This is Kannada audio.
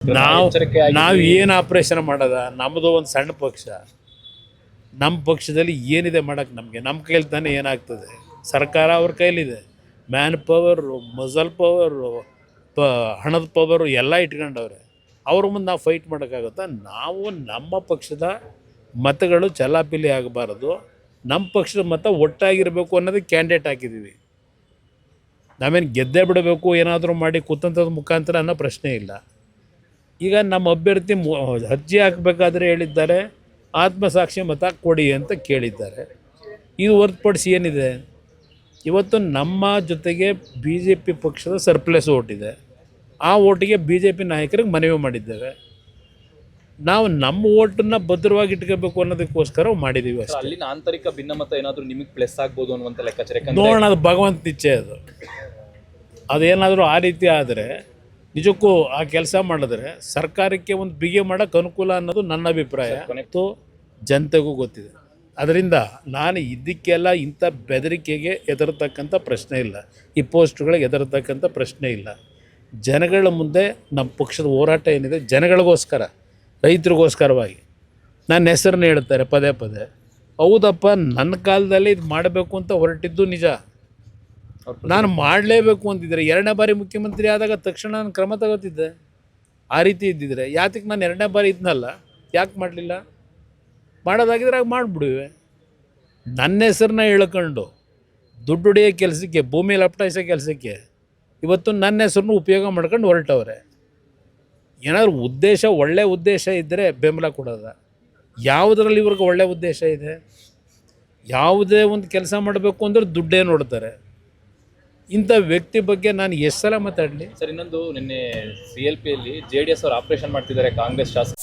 ನಾವು ಏನು ಆಪರೇಷನ್ ಮಾಡೋದ? ನಮ್ಮದು ಒಂದು ಸಣ್ಣ ಪಕ್ಷ. ನಮ್ಮ ಪಕ್ಷದಲ್ಲಿ ಏನಿದೆ ಮಾಡೋಕ್ಕೆ ನಮ್ಮ ಕೈಲಿ ತಾನೇ ಏನಾಗ್ತದೆ? ಸರ್ಕಾರ ಅವ್ರ ಕೈಲಿದೆ. ಮ್ಯಾನ್ ಪವರು, ಮಸಲ್ ಪವರು, ಹಣದ ಪವರು ಎಲ್ಲ ಇಟ್ಕೊಂಡವ್ರೆ. ಅವ್ರ ಮುಂದೆ ನಾವು ಫೈಟ್ ಮಾಡೋಕ್ಕಾಗುತ್ತಾ? ನಾವು ನಮ್ಮ ಪಕ್ಷದ ಮತಗಳು ಚಲಾಪಿಲಿ ಆಗಬಾರ್ದು, ನಮ್ಮ ಪಕ್ಷದ ಮತ ಒಟ್ಟಾಗಿರಬೇಕು ಅನ್ನೋದಕ್ಕೆ ಕ್ಯಾಂಡಿಡೇಟ್ ಹಾಕಿದ್ದೀವಿ. ನಾವೇನು ಗೆದ್ದೇ ಬಿಡಬೇಕು ಏನಾದರೂ ಮಾಡಿ ಕುತಂತ್ರದ ಮುಖಾಂತರ ಅನ್ನೋ ಪ್ರಶ್ನೆ ಇಲ್ಲ. ಈಗ ನಮ್ಮ ಅಭ್ಯರ್ಥಿ ಅರ್ಜಿ ಹಾಕಬೇಕಾದ್ರೆ ಹೇಳಿದ್ದಾರೆ ಆತ್ಮಸಾಕ್ಷಿ ಮತ ಕೊಡಿ ಅಂತ ಕೇಳಿದ್ದಾರೆ. ಇದು ಹೊರತುಪಡಿಸಿ ಏನಿದೆ? ಇವತ್ತು ನಮ್ಮ ಜೊತೆಗೆ ಬಿ ಜೆ ಪಿ ಪಕ್ಷದ ಸರ್ಪ್ಲಸ್ ಓಟಿದೆ. ಆ ಓಟಿಗೆ ಬಿ ಜೆ ಪಿ ನಾಯಕರಿಗೆ ಮನವಿ ಮಾಡಿದ್ದೇವೆ. ನಾವು ನಮ್ಮ ಓಟನ್ನು ಭದ್ರವಾಗಿ ಇಟ್ಕೋಬೇಕು ಅನ್ನೋದಕ್ಕೋಸ್ಕರ ಮಾಡಿದ್ದೀವಿ ಅಷ್ಟೇ. ಅಲ್ಲಿನ ಆಂತರಿಕ ಭಿನ್ನಮತ ಏನಾದರೂ ನಿಮಗೆ ಪ್ಲಸ್ ಆಗ್ಬೋದು ಅನ್ನುವಂಥ ಲೆಕ್ಕಾಚಾರ ನೋಡೋಣ, ಅದು ಭಗವಂತ ಇಚ್ಛೆ. ಅದೇನಾದರೂ ಆ ರೀತಿ ಆದರೆ ನಿಜಕ್ಕೂ ಆ ಕೆಲಸ ಮಾಡಿದ್ರೆ ಸರ್ಕಾರಕ್ಕೆ ಒಂದು ಬಿಗಿ ಮಾಡೋಕ್ಕೆ ಅನುಕೂಲ ಅನ್ನೋದು ನನ್ನ ಅಭಿಪ್ರಾಯ. ಮತ್ತು ಜನತೆಗೂ ಗೊತ್ತಿದೆ. ಅದರಿಂದ ನಾನು ಇದಕ್ಕೆಲ್ಲ ಇಂಥ ಬೆದರಿಕೆಗೆ ಹೆದರ್ತಕ್ಕಂಥ ಪ್ರಶ್ನೆ ಇಲ್ಲ, ಈ ಪೋಸ್ಟ್ಗಳಿಗೆ ಹೆದರ್ತಕ್ಕಂಥ ಪ್ರಶ್ನೆ ಇಲ್ಲ. ಜನಗಳ ಮುಂದೆ ನಮ್ಮ ಪಕ್ಷದ ಹೋರಾಟ ಏನಿದೆ ಜನಗಳಿಗೋಸ್ಕರ, ರೈತರಿಗೋಸ್ಕರವಾಗಿ. ನನ್ನ ಹೆಸರನ್ನ ಹೇಳ್ತಾರೆ ಪದೇ ಪದೇ. ಹೌದಪ್ಪ, ನನ್ನ ಕಾಲದಲ್ಲಿ ಇದು ಮಾಡಬೇಕು ಅಂತ ಹೊರಟಿದ್ದು ನಿಜ. ನಾನು ಮಾಡಲೇಬೇಕು ಅಂತಿದ್ದರೆ ಎರಡನೇ ಬಾರಿ ಮುಖ್ಯಮಂತ್ರಿ ಆದಾಗ ತಕ್ಷಣ ನಾನು ಕ್ರಮ ತಗೋತಿದ್ದೆ. ಆ ರೀತಿ ಇದ್ದಿದ್ರೆ ಯಾತಕ್ಕೆ ನಾನು ಎರಡನೇ ಬಾರಿ ಇದ್ನಲ್ಲ, ಯಾಕೆ ಮಾಡಲಿಲ್ಲ? ಮಾಡೋದಾಗಿದ್ರೆ ಆಗ ಮಾಡಿಬಿಡುವೆ. ನನ್ನ ಹೆಸರನ್ನ ಹೇಳ್ಕೊಂಡು ದುಡ್ಡು ಹೊಡೆಯೋ ಕೆಲಸಕ್ಕೆ, ಭೂಮಿ ಲಪಟಾಯಿಸೋ ಕೆಲಸಕ್ಕೆ ಇವತ್ತು ನನ್ನ ಹೆಸರನ್ನು ಉಪಯೋಗ ಮಾಡ್ಕೊಂಡು ಹೊರಟವ್ರೆ. ಏನಾದರೂ ಉದ್ದೇಶ, ಒಳ್ಳೆಯ ಉದ್ದೇಶ ಇದ್ದರೆ ಬೆಂಬಲ ಕೊಡೋದ? ಯಾವುದರಲ್ಲಿ ಇವ್ರಿಗೆ ಒಳ್ಳೆಯ ಉದ್ದೇಶ ಇದೆ? ಯಾವುದೇ ಒಂದು ಕೆಲಸ ಮಾಡಬೇಕು ಅಂದರೆ ದುಡ್ಡೇ ನೋಡ್ತಾರೆ. ಇಂಥ ವ್ಯಕ್ತಿ ಬಗ್ಗೆ ನಾನು ಎಷ್ಟು ಸಲ ಮಾತಾಡಲಿ? ಸರ್, ಇನ್ನೊಂದು ನಿನ್ನೆ CLPಯಲ್ಲಿ JDS ಅವರು ಆಪರೇಷನ್ ಮಾಡ್ತಿದ್ದಾರೆ ಕಾಂಗ್ರೆಸ್ ಶಾಸಕ